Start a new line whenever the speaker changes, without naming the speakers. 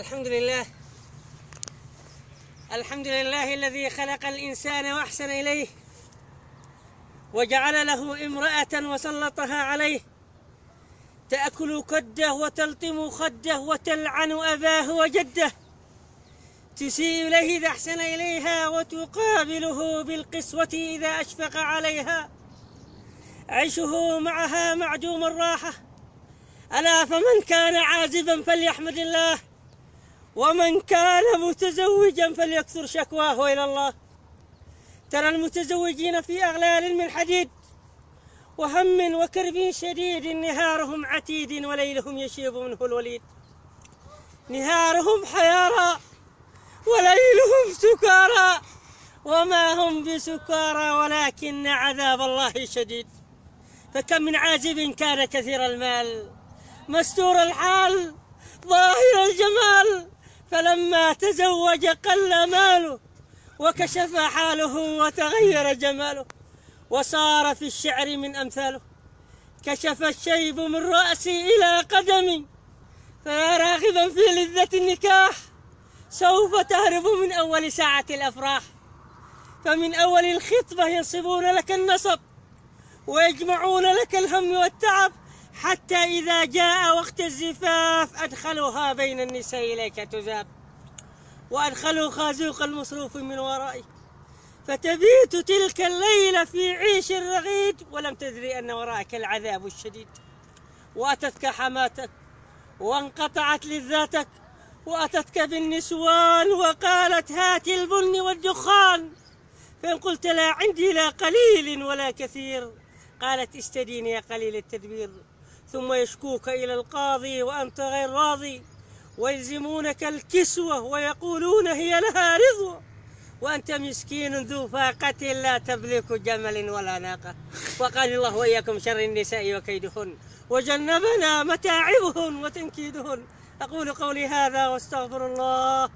الحمد لله. الحمد لله الذي خلق الإنسان وأحسن إليه وجعل له امرأة وسلطها عليه تأكل كده وتلطم خده وتلعن أباه وجده، تسيء إليه إذا أحسن إليها وتقابله بالقسوة إذا أشفق عليها. عيشه معها معدوم الراحة. ألا فمن كان عازبا فليحمد الله، ومن كان متزوجا فليكثر شكواه إلى الله. ترى المتزوجين في أغلال من حديد وهم وكرب شديد، نهارهم عتيد وليلهم يشيب منه الوليد. نهارهم حيارى وليلهم سكارى، وما هم بسكارى ولكن عذاب الله شديد. فكم من عازب كان كثير المال مستور الحال ظاهر الجمال، فلما تزوج قل ماله وكشف حاله وتغير جماله، وصار في الشعر من أمثاله. كشف الشيب من رأسي إلى قدمي، فيا راغبا في لذة النكاح سوف تهرب من أول ساعة الأفراح. فمن أول الخطبة ينصبون لك النصب ويجمعون لك الهم والتعب، حتى إذا جاء وقت الزفاف أدخلوها بين النساء إليك تذاب، وأدخلوا خازوق المصروف من ورائك، فتبيت تلك الليلة في عيش رغيد ولم تدري أن وراءك العذاب الشديد. وأتتك حماتك وانقطعت لذاتك، وأتتك بالنسوان وقالت هات البن والدخان، فإن قلت لا عندي لا قليل ولا كثير قالت استديني يا قليل التدبير. ثم يشكوك إلى القاضي وأنت غير راضي، ويلزمونك الكسوة ويقولون هي لها رضوة، وأنت مسكين ذو فاقة لا تملك جمل ولا ناقة. وقال الله وإياكم شر النساء وكيدهن، وجنبنا متاعبهن وتنكيدهن. أقول قولي هذا واستغفر الله